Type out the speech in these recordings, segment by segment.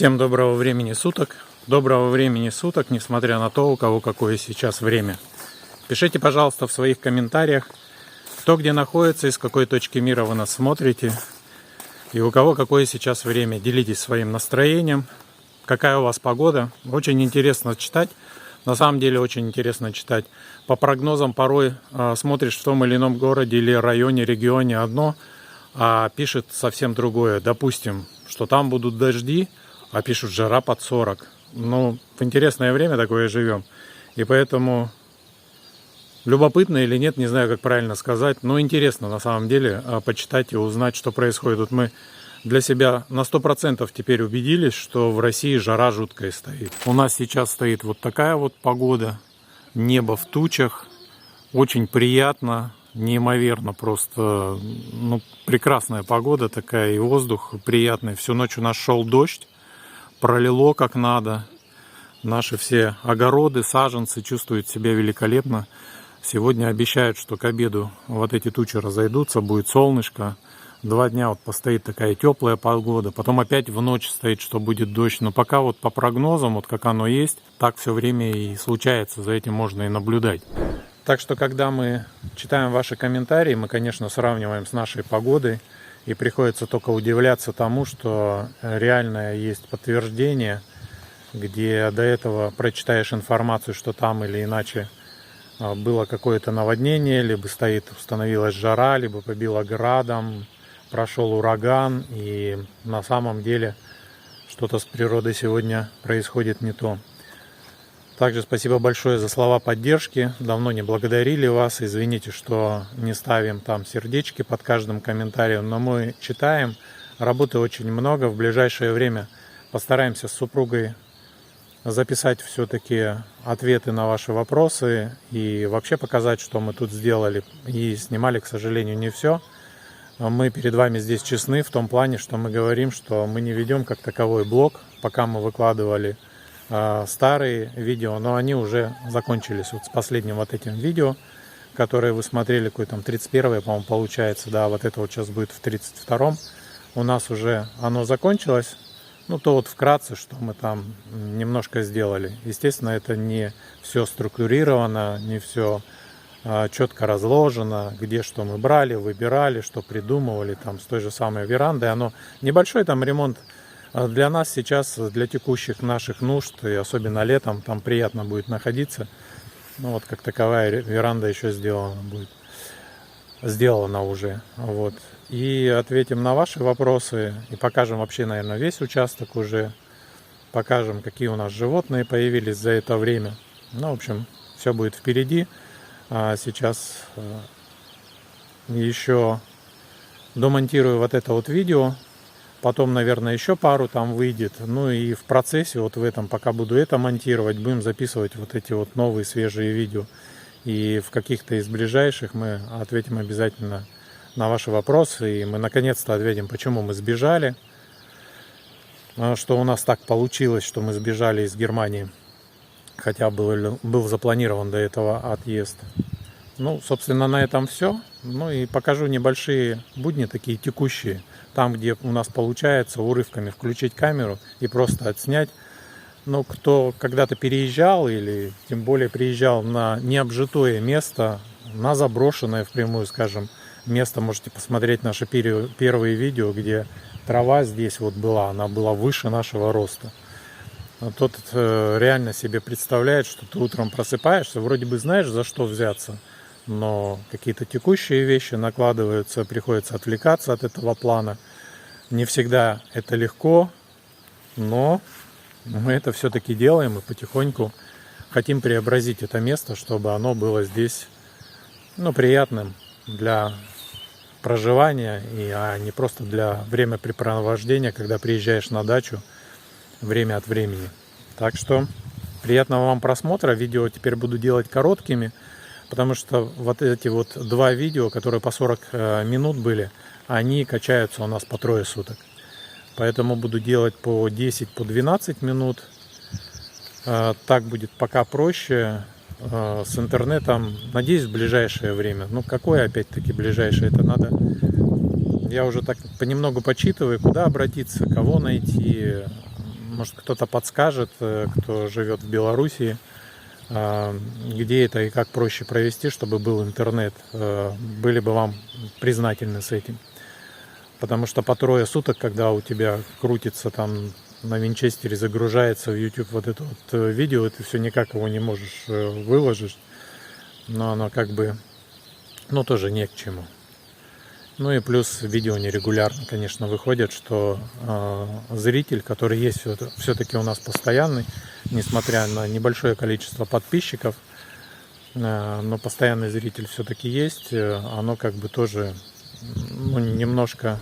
Всем доброго времени суток. Доброго времени суток, несмотря на то, у кого какое сейчас время. Пишите, пожалуйста, в своих комментариях, кто где находится, из какой точки мира вы нас смотрите, и у кого какое сейчас время. Делитесь своим настроением, какая у вас погода. Очень интересно читать. На самом деле очень интересно читать. По прогнозам порой смотришь в том или ином городе или районе, регионе одно, а пишет совсем другое. Допустим, что там будут дожди, а пишут жара под 40. Ну, в интересное время такое живем. И поэтому любопытно или нет, не знаю, как правильно сказать, но интересно на самом деле почитать и узнать, что происходит. Вот мы для себя на 100% теперь убедились, что в России жара жуткая стоит. У нас сейчас стоит вот такая вот погода. Небо в тучах. Очень приятно, неимоверно просто. Ну, прекрасная погода такая, и воздух приятный. Всю ночь у нас шел дождь. Пролило как надо. Наши все огороды, саженцы чувствуют себя великолепно. Сегодня обещают, что к обеду вот эти тучи разойдутся, будет солнышко. 2 дня вот постоит такая теплая погода. Потом опять в ночь стоит, что будет дождь. Но пока вот по прогнозам, вот как оно есть, так все время и случается. За этим можно и наблюдать. Так что, когда мы читаем ваши комментарии, мы, конечно, сравниваем с нашей погодой. И приходится только удивляться тому, что реально есть подтверждение, где до этого прочитаешь информацию, что там или иначе было какое-то наводнение, либо установилась жара, либо побило градом, прошел ураган, и на самом деле что-то с природой сегодня происходит не то. Также спасибо большое за слова поддержки. Давно не благодарили вас. Извините, что не ставим там сердечки под каждым комментарием, но мы читаем. Работы очень много. В ближайшее время постараемся с супругой записать все-таки ответы на ваши вопросы и вообще показать, что мы тут сделали. И снимали, к сожалению, не все. Мы перед вами здесь честны в том плане, что мы говорим, что мы не ведем как таковой блог, пока мы выкладывали старые видео, но они уже закончились. Вот с последним вот этим видео, которое вы смотрели, какое там 31-е, по-моему, получается, да, вот это вот сейчас будет в 32-м, у нас уже оно закончилось. Ну, то вот вкратце, что мы там немножко сделали. Естественно, это не все структурировано, не все четко разложено, где что мы брали, выбирали, что придумывали, там с той же самой верандой. Оно небольшой там ремонт. Для нас сейчас, для текущих наших нужд, и особенно летом, там приятно будет находиться. Ну вот как таковая веранда еще сделана уже. Вот. И ответим на ваши вопросы, и покажем вообще, наверное, весь участок уже. Покажем, какие у нас животные появились за это время. Ну, в общем, все будет впереди. Сейчас еще домонтирую вот это вот видео. Потом, наверное, еще пару там выйдет. Ну и в процессе, вот в этом, пока буду это монтировать, будем записывать вот эти вот новые свежие видео. И в каких-то из ближайших мы ответим обязательно на ваши вопросы. И мы наконец-то ответим, почему мы сбежали. Что у нас так получилось, что мы сбежали из Германии. Хотя был запланирован до этого отъезд. Ну, собственно, на этом все. Ну и покажу небольшие будни, такие текущие. Там, где у нас получается урывками включить камеру и просто отснять. Но кто когда-то переезжал или тем более приезжал на необжитое место, на заброшенное впрямую, скажем, место, можете посмотреть наши первые видео, где трава здесь вот была, она была выше нашего роста. Тот реально себе представляет, что ты утром просыпаешься, вроде бы знаешь, за что взяться, но какие-то текущие вещи накладываются, приходится отвлекаться от этого плана. Не всегда это легко, но мы это все-таки делаем и потихоньку хотим преобразить это место, чтобы оно было здесь, ну, приятным для проживания, а не просто для времяпрепровождения, когда приезжаешь на дачу время от времени. Так что приятного вам просмотра. Видео теперь буду делать короткими, потому что вот эти вот 2 видео, которые по 40 минут были, они качаются у нас по 3 суток. Поэтому буду делать по 10, по 12 минут. Так будет пока проще. С интернетом, надеюсь, в ближайшее время. Ну, какое опять-таки ближайшее? Это надо Я уже так понемногу почитываю, куда обратиться, кого найти. может кто-то подскажет, кто живет в Белоруссии, где это и как проще провести, чтобы был интернет. Были бы вам признательны с этим. Потому что по 3 суток, когда у тебя крутится там на винчестере, загружается в YouTube вот это вот видео, ты все никак его не можешь выложить. Но оно как бы, ну, тоже не к чему. Ну и плюс видео нерегулярно, конечно, выходят, что зритель, который есть все-таки у нас постоянный, несмотря на небольшое количество подписчиков, но постоянный зритель все-таки есть, оно как бы тоже, ну, немножко...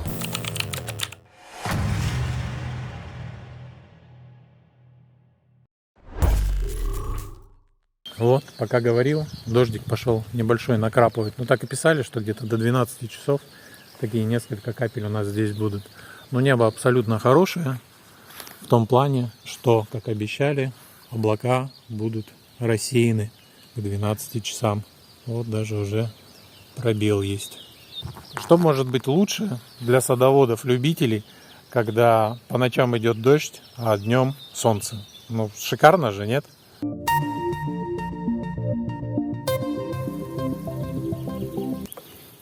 Вот, пока говорил, дождик пошел небольшой накрапывать. Ну так и писали, что где-то до 12 часов такие несколько капель у нас здесь будут. Но небо абсолютно хорошее в том плане, что, как обещали, облака будут рассеяны к 12 часам. Вот даже уже пробел есть. Что может быть лучше для садоводов-любителей, когда по ночам идет дождь, а днем солнце? Ну, шикарно же, нет?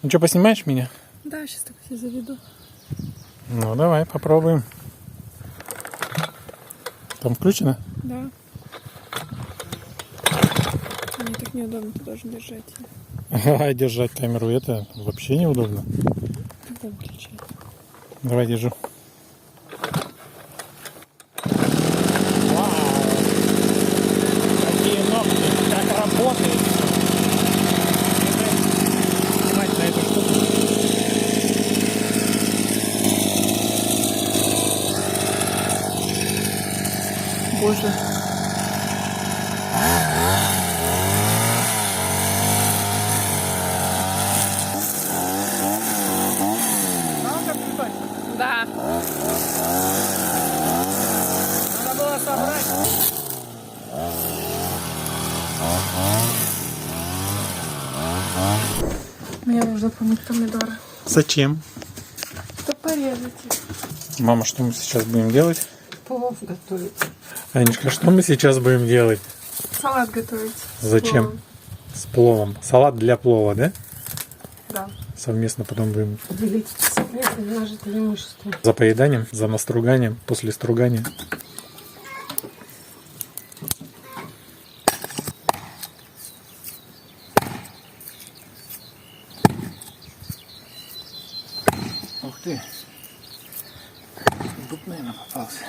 Ну что, поснимаешь меня? Да, сейчас так все заведу. Ну, давай, попробуем. Там включено? Да. Мне так неудобно, ты должен держать. Держать камеру это вообще неудобно. Когда выключать? Давай, держу. Вау! Какие ногти, как работает. Снимать на эту штуку. Боже. Да. Надо было собрать. Мне нужно помыть помидоры. Зачем? Да порезать их. Мама, что мы сейчас будем делать? Плов готовить. Анечка, что мы сейчас будем делать? Салат готовить. Зачем? С пловом. Салат для плова, да? Да. Совместно потом будем Делить секреты нажитое имущество. за поеданием, за наструганием, после стругания. Ух ты! Дуб, наверное, попался.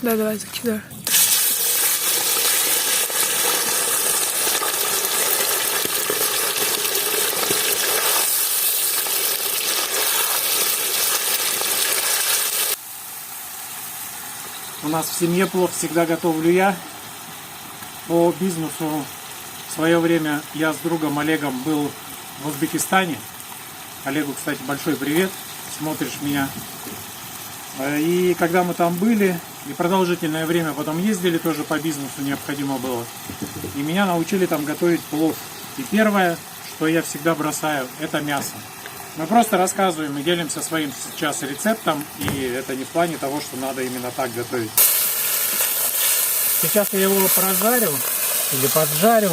Да, давай закидай. У нас в семье плов всегда готовлю я. По бизнесу в свое время я с другом Олегом был в Узбекистане. Олегу, кстати, большой привет. Смотришь меня. И когда мы там были, и продолжительное время потом ездили, тоже по бизнесу необходимо было. И меня научили там готовить плов. И первое, что я всегда бросаю, это мясо. Мы просто рассказываем и делимся своим сейчас рецептом, и это не в плане того, что надо именно так готовить. Сейчас я его прожарю или поджарю.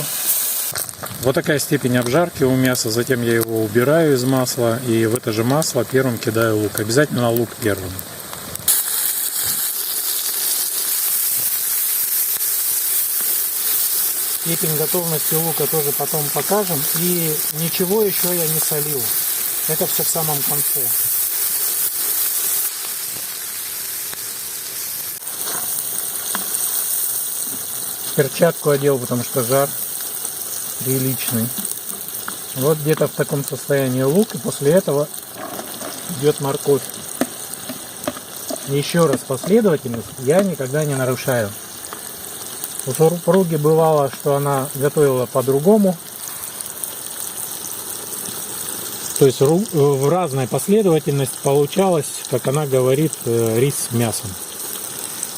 Вот такая степень обжарки у мяса. Затем я его убираю из масла, и в это же масло первым кидаю лук. Обязательно лук первым. Степень готовности лука тоже потом покажем. И ничего еще я не солил. Это все в самом конце. Перчатку одел, потому что жар приличный. Вот где-то в таком состоянии лук, и после этого идет морковь. Еще раз, последовательность я никогда не нарушаю. У супруги бывало, что она готовила по-другому. То есть в разной последовательности получалось, как она говорит, рис с мясом.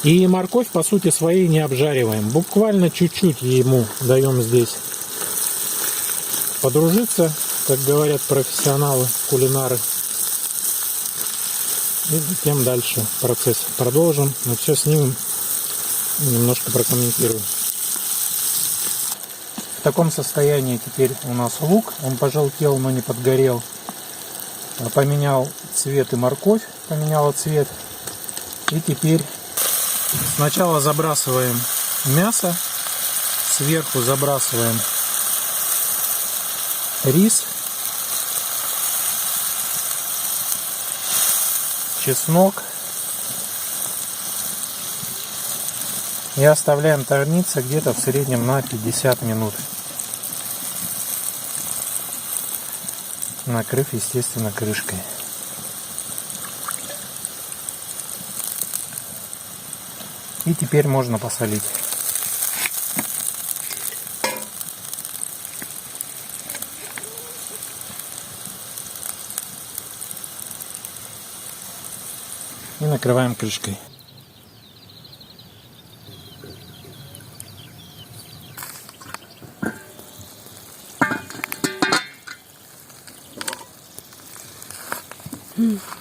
И морковь, по сути своей, не обжариваем. Буквально чуть-чуть ему даем здесь подружиться, как говорят профессионалы, кулинары. И затем дальше процесс продолжим. Но все снимем, немножко прокомментирую. В таком состоянии теперь у нас лук. Он пожелтел, но не подгорел. Поменял цвет и морковь поменяла цвет. И теперь сначала забрасываем мясо, сверху забрасываем рис, чеснок и оставляем томиться где-то в среднем на 50 минут. Накрыв, естественно, крышкой. И теперь можно посолить. И накрываем крышкой.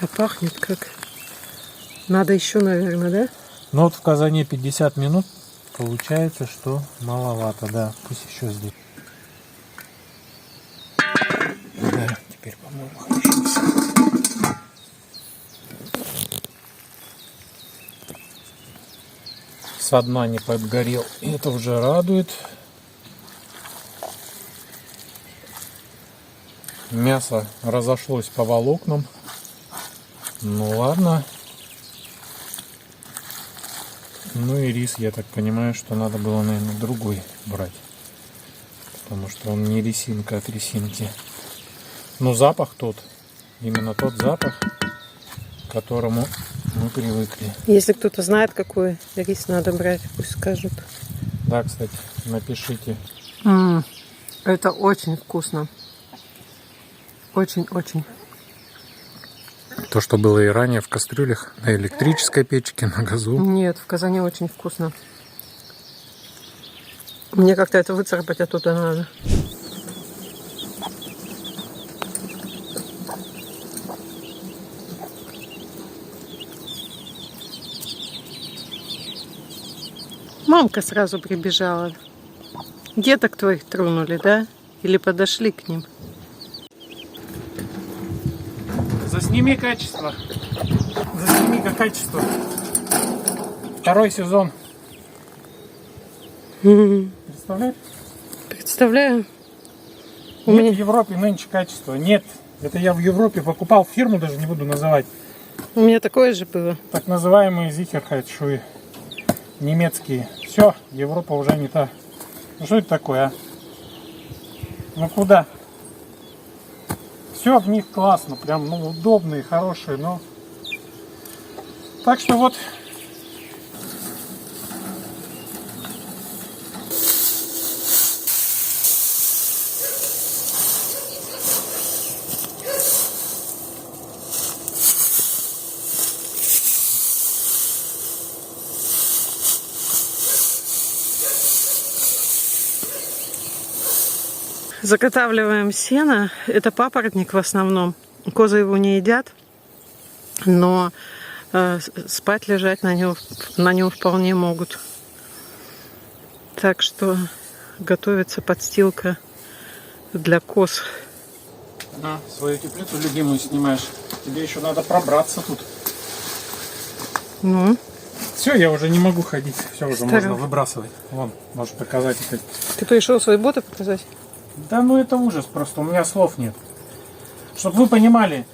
А пахнет как. Надо еще, наверное, да? Ну вот в казане 50 минут. Получается, что маловато, да. Пусть еще здесь. Да, теперь, по-моему, хорошо. Со дна не подгорел. И это уже радует. Мясо разошлось по волокнам. Ну ладно. Ну и рис, я так понимаю, что надо было, наверное, другой брать. Потому что он не рисинка от рисинки. Но запах тот. Именно тот запах, к которому мы привыкли. Если кто-то знает, какой рис надо брать, пусть скажут. Да, кстати, напишите. Это очень вкусно. Очень-очень. То, что было и ранее в кастрюлях, на электрической печке, на газу. Нет, в казане очень вкусно. Мне как-то это выцарапать оттуда надо. Мамка сразу прибежала. Деток твоих тронули, да? Или подошли к ним? Засними качество. Засними-ка качество. Второй сезон. Представляешь? Представляю. Нет в Европе нынче качества. Нет. Это я в Европе покупал фирму, даже не буду называть. У меня такое же было. Так называемые зихерхайт-шуи. Немецкие. Все, Европа уже не та. Ну что это такое, а? Ну куда? Все в них классно, прям ну, удобные, хорошие, но... Так что вот... Заготавливаем сено. Это папоротник в основном. Козы его не едят, но спать, лежать на нем вполне могут. Так что готовится подстилка для коз. На свою теплицу любимую снимаешь. Тебе еще надо пробраться тут. Ну. Все, я уже не могу ходить. Все, уже можно выбрасывать. Вон, можешь показать. Ты пришел свои боты показать? Да ну это ужас просто, у меня слов нет. Чтобы вы понимали,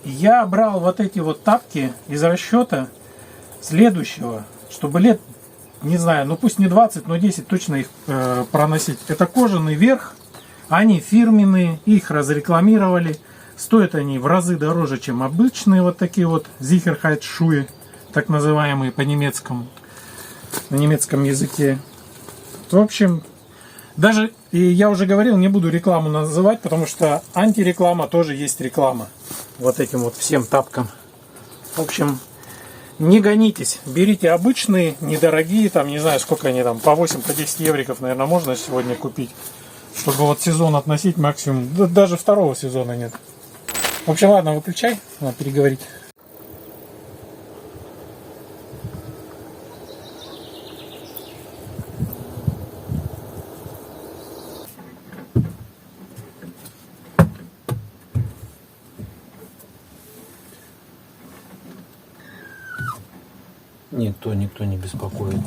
я брал вот эти вот тапки из расчета следующего, чтобы лет, не знаю, ну пусть не 20, но 10 точно их проносить. Это кожаный верх, они фирменные, их разрекламировали. Стоят они в разы дороже, чем обычные вот такие вот Sicherheitsschuhe, так называемые по-немецкому, на немецком языке. В общем, даже, и я уже говорил, не буду рекламу называть, потому что антиреклама тоже есть реклама. Вот этим вот всем тапкам. В общем, не гонитесь. Берите обычные, недорогие, там, не знаю, сколько они там, по 8, по 10 евриков, наверное, можно сегодня купить. Чтобы вот сезон относить максимум. Да, даже второго сезона нет. В общем, ладно, выключай, надо переговорить. Никто не беспокоит.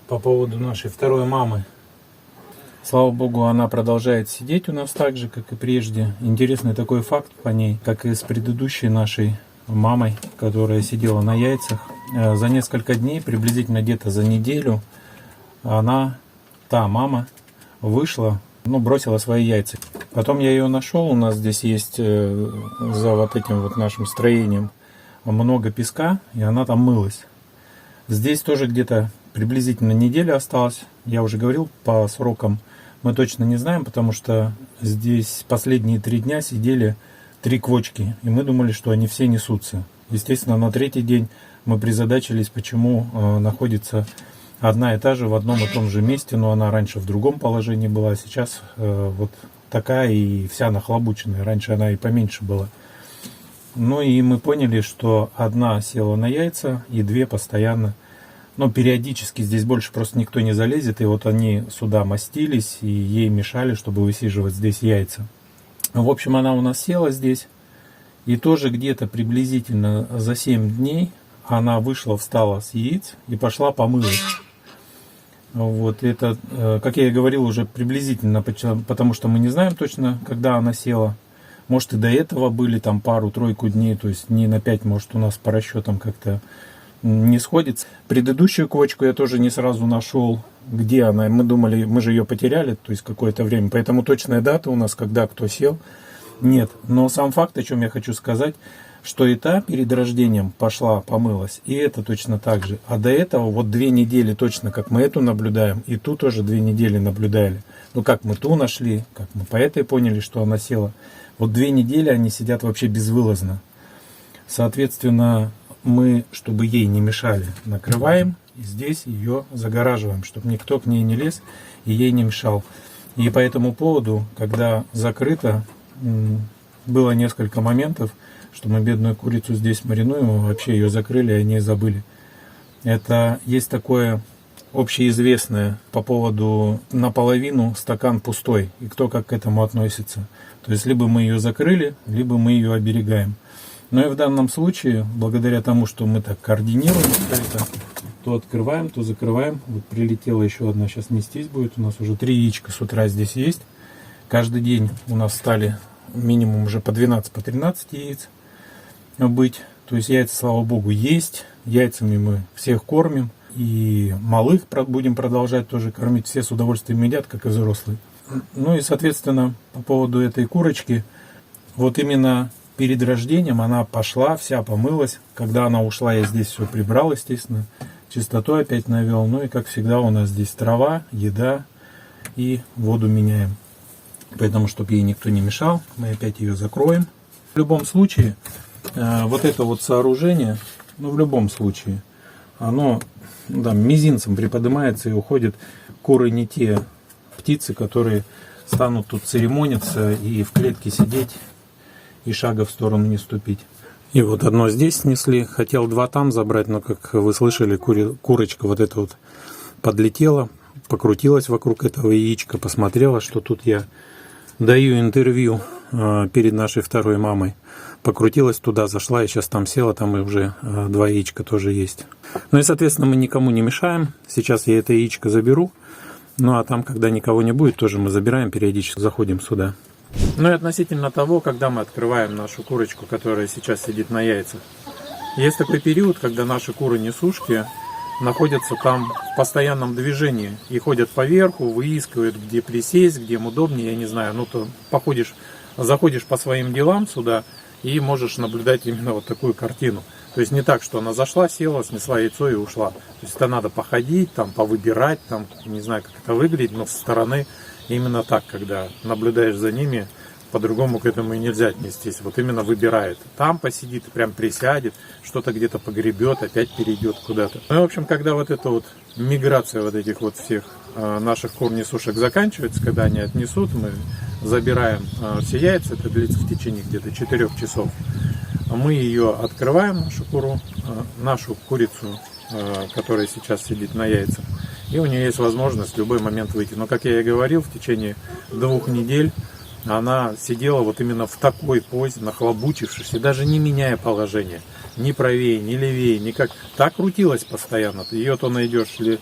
По поводу нашей второй мамы. Слава богу, она продолжает сидеть у нас так же, как и прежде. Интересный такой факт по ней, как и с предыдущей нашей мамой, которая сидела на яйцах. За несколько дней, приблизительно где-то за неделю, та мама, вышла, бросила свои яйца. Потом я ее нашел, у нас здесь есть за вот этим вот нашим строением много песка, и она там мылась. Здесь тоже где-то приблизительно неделя осталась. Я уже говорил, по срокам мы точно не знаем, потому что здесь последние 3 дня сидели 3 квочки, и мы думали, что они все несутся. Естественно, на 3-й день мы призадачились, почему находится одна и та же в одном и том же месте, но она раньше в другом положении была, а сейчас вот такая и вся нахлобученная. Раньше она и поменьше была. Ну и мы поняли, что одна села на яйца и 2 постоянно. Но периодически здесь больше просто никто не залезет. И вот они сюда мастились и ей мешали, чтобы высиживать здесь яйца. В общем, она у нас села здесь. И тоже где-то приблизительно за 7 дней она вышла, встала с яиц и пошла помылась. Вот это, как я и говорил, уже приблизительно, потому что мы не знаем точно, когда она села. Может, и до этого были там пару-тройку дней, то есть не на 5, может, у нас по расчетам как-то не сходится. Предыдущую квочку я тоже не сразу нашел, где она. Мы думали, мы же ее потеряли, то есть какое-то время. Поэтому точная дата у нас, когда кто сел, нет. Но сам факт, о чем я хочу сказать, что и та перед рождением пошла, помылась, и это точно так же. А до этого вот 2 недели точно, как мы эту наблюдаем, и ту тоже 2 недели наблюдали. Ну, как мы ту нашли, как мы по этой поняли, что она села. Вот 2 недели они сидят вообще безвылазно. Соответственно, мы, чтобы ей не мешали, накрываем и здесь ее загораживаем, чтобы никто к ней не лез и ей не мешал. И по этому поводу, когда закрыто, было несколько моментов, что мы бедную курицу здесь маринуем, вообще ее закрыли, и о ней забыли. Это есть такое общеизвестное по поводу наполовину стакан пустой, и кто как к этому относится. То есть либо мы ее закрыли, либо мы ее оберегаем. Но и в данном случае, благодаря тому, что мы так координируем это, то открываем, то закрываем. Вот прилетела еще одна, сейчас нестись будет. У нас уже 3 яичка с утра здесь есть. Каждый день у нас стали минимум уже по 12, по 13 яиц быть. То есть яйца, слава богу, есть. Яйцами мы всех кормим. И малых будем продолжать тоже кормить. Все с удовольствием едят, как и взрослые. Ну и, соответственно, по поводу этой курочки, вот именно перед рождением она пошла, вся помылась. Когда она ушла, я здесь все прибрал, естественно. Чистоту опять навел. Ну и, как всегда, у нас здесь трава, еда и воду меняем. Поэтому, чтобы ей никто не мешал, мы опять ее закроем. В любом случае, вот это вот сооружение, в любом случае, оно мизинцем приподнимается и уходит. Куры не те птицы, которые станут тут церемониться и в клетке сидеть, и шага в сторону не ступить. И вот одно здесь снесли, хотел два там забрать, но, как вы слышали, курочка вот эта вот подлетела, покрутилась вокруг этого яичка, посмотрела, что тут я даю интервью перед нашей второй мамой. Покрутилась туда, зашла, и сейчас там села, там и уже два яичка тоже есть. Ну и, соответственно, мы никому не мешаем. Сейчас я это яичко заберу. Ну а там, когда никого не будет, тоже мы забираем, периодически заходим сюда. Ну и относительно того, когда мы открываем нашу курочку, которая сейчас сидит на яйцах. Есть такой период, когда наши куры-несушки находятся там в постоянном движении и ходят по верху, выискивают, где присесть, где им удобнее, я не знаю. Ну то заходишь по своим делам сюда и можешь наблюдать именно вот такую картину. То есть не так, что она зашла, села, снесла яйцо и ушла. То есть это надо походить, там, повыбирать, там, не знаю, как это выглядит, но со стороны именно так, когда наблюдаешь за ними, по-другому к этому и нельзя отнестись. Вот именно выбирает. Там посидит, прям присядет, что-то где-то погребет, опять перейдет куда-то. Ну и, в общем, когда вот эта вот миграция вот этих вот всех наших кур-несушек заканчивается, когда они отнесут, мы забираем все яйца, это длится в течение где-то 4 часов. Мы ее открываем, нашу курицу, которая сейчас сидит на яйцах, и у нее есть возможность в любой момент выйти. Но, как я и говорил, в течение 2 недель она сидела вот именно в такой позе, нахлобучившись, и даже не меняя положение, ни правее, ни левее, никак. Так крутилась постоянно. Ее то найдешь ли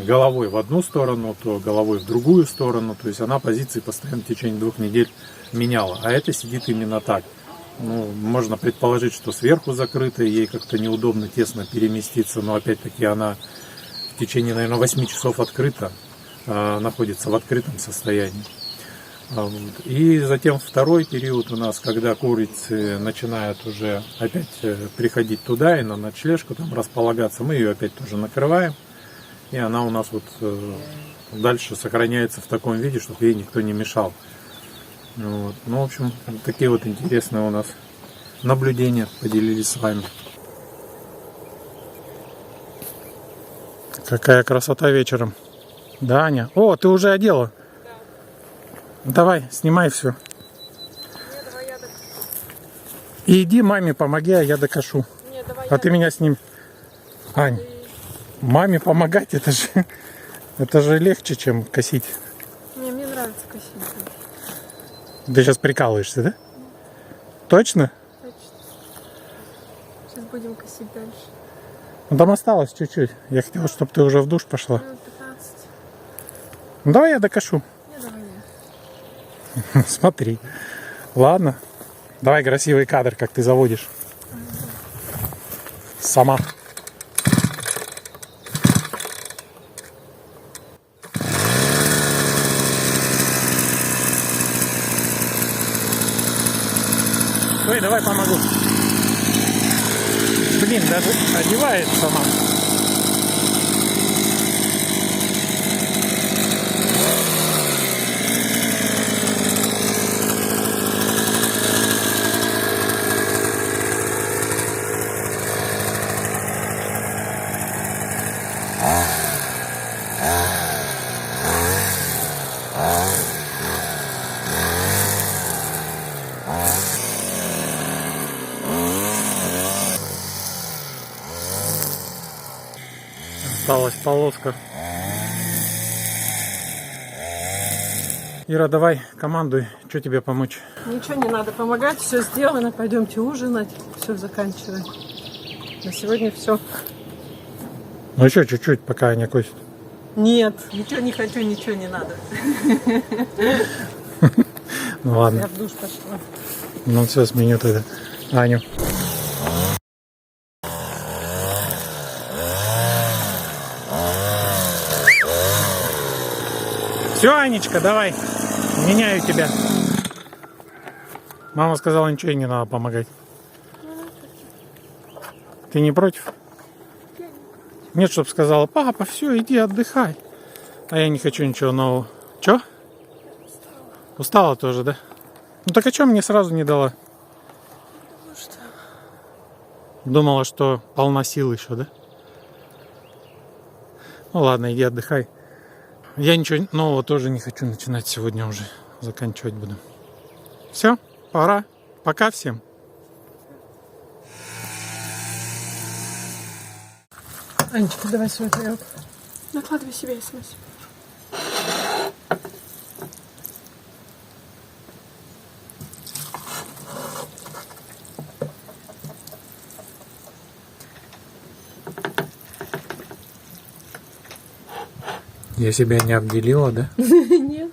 головой в одну сторону, то головой в другую сторону. То есть она позиции постоянно в течение 2 недель меняла. А это сидит именно так. Ну, можно предположить, что сверху закрыто, ей как-то неудобно, тесно переместиться, но опять-таки она в течение, наверное, 8 часов открыта, находится в открытом состоянии. И затем второй период у нас, когда курицы начинают уже опять приходить туда и на ночлежку там располагаться, мы ее опять тоже накрываем, и она у нас вот дальше сохраняется в таком виде, чтобы ей никто не мешал. Вот. Ну, в общем, такие вот интересные у нас наблюдения поделились с вами. Какая красота вечером. Да, Аня? О, ты уже одела? Да. Давай, снимай все. Нет, давай я докашу. И иди маме помоги, а я докашу. Нет, давай а ты меня сними. Ань, маме помогать, это же легче, чем косить. Мне нравится косить. Ты сейчас прикалываешься, да? Точно? Точно. Сейчас будем косить дальше. Ну, там осталось чуть-чуть. Я хотел, чтобы ты уже в душ пошла. 15. Ну, давай я докашу. Нет, давай я. Смотри. Ладно. Давай красивый кадр, как ты заводишь. Сама. Ой, давай помогу. Блин, даже одевает сама. Осталась полоска. Ира, давай, командуй, что тебе помочь? Ничего не надо помогать, все сделано, пойдемте ужинать, все заканчиваем. На сегодня все. Ну еще чуть-чуть, пока Аня косит. Нет, ничего не хочу, ничего не надо. Ну ладно. Я в душ пошла. Ну все, сменю тогда Аню. Все, Анечка, давай, меняю тебя. Мама сказала, ничего ей не надо помогать. Ты не против? Нет, чтоб сказала, папа, все, иди отдыхай. А я не хочу ничего нового. Че? Устала тоже, да? Ну так а что мне сразу не дала? Ну что? Думала, что полна сил еще, да? Ну ладно, иди отдыхай. Я ничего нового тоже не хочу начинать сегодня уже. Заканчивать буду. Все, пора. Пока всем. Анечка, давай свой тарелку. Накладывай себе смс. Я себя не обделила, да? Нет.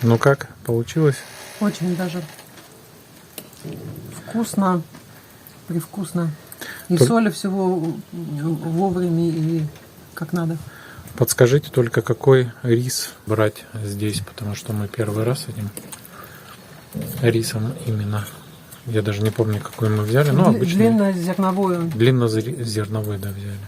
Ну как, получилось? Очень даже вкусно, привкусно. И Тут- соли всего вовремя и как надо. Подскажите только, какой рис брать здесь, потому что мы первый раз этим рисом именно. Я даже не помню, какой мы взяли. Ну, обычный. Длиннозерновую. Длиннозерновой, да, взяли.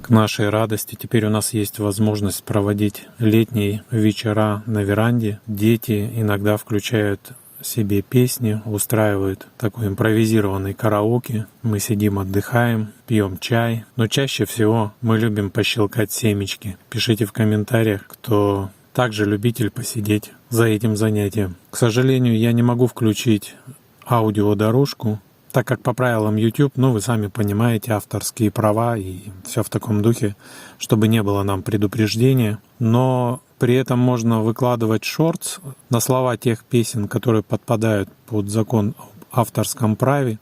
К нашей радости теперь у нас есть возможность проводить летние вечера на веранде. Дети иногда включают себе песни, устраивают такой импровизированный караоке. Мы сидим, отдыхаем, пьем чай. Но чаще всего мы любим пощелкать семечки. Пишите в комментариях, кто также любитель посидеть за этим занятием. К сожалению, я не могу включить аудиодорожку, так как по правилам YouTube, ну вы сами понимаете, авторские права и все в таком духе, чтобы не было нам предупреждения. Но при этом можно выкладывать шортс на слова тех песен, которые подпадают под закон об авторском праве.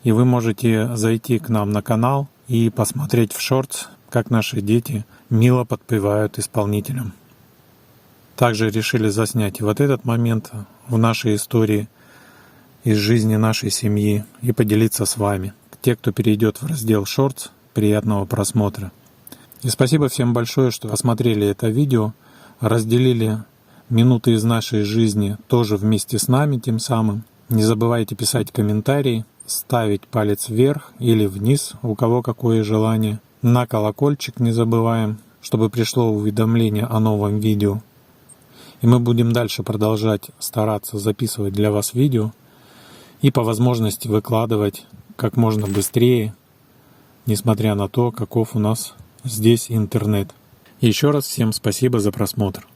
И вы можете зайти к нам на канал и посмотреть в шортс, как наши дети мило подпевают исполнителям. Также решили заснять и вот этот момент в нашей истории из жизни нашей семьи и поделиться с вами. Те, кто перейдет в раздел Shorts, приятного просмотра. И спасибо всем большое, что посмотрели это видео, разделили минуты из нашей жизни тоже вместе с нами тем самым. Не забывайте писать комментарии, ставить палец вверх или вниз, у кого какое желание. На колокольчик не забываем, чтобы пришло уведомление о новом видео. И мы будем дальше продолжать стараться записывать для вас видео и по возможности выкладывать как можно быстрее, несмотря на то, каков у нас здесь интернет. Еще раз всем спасибо за просмотр.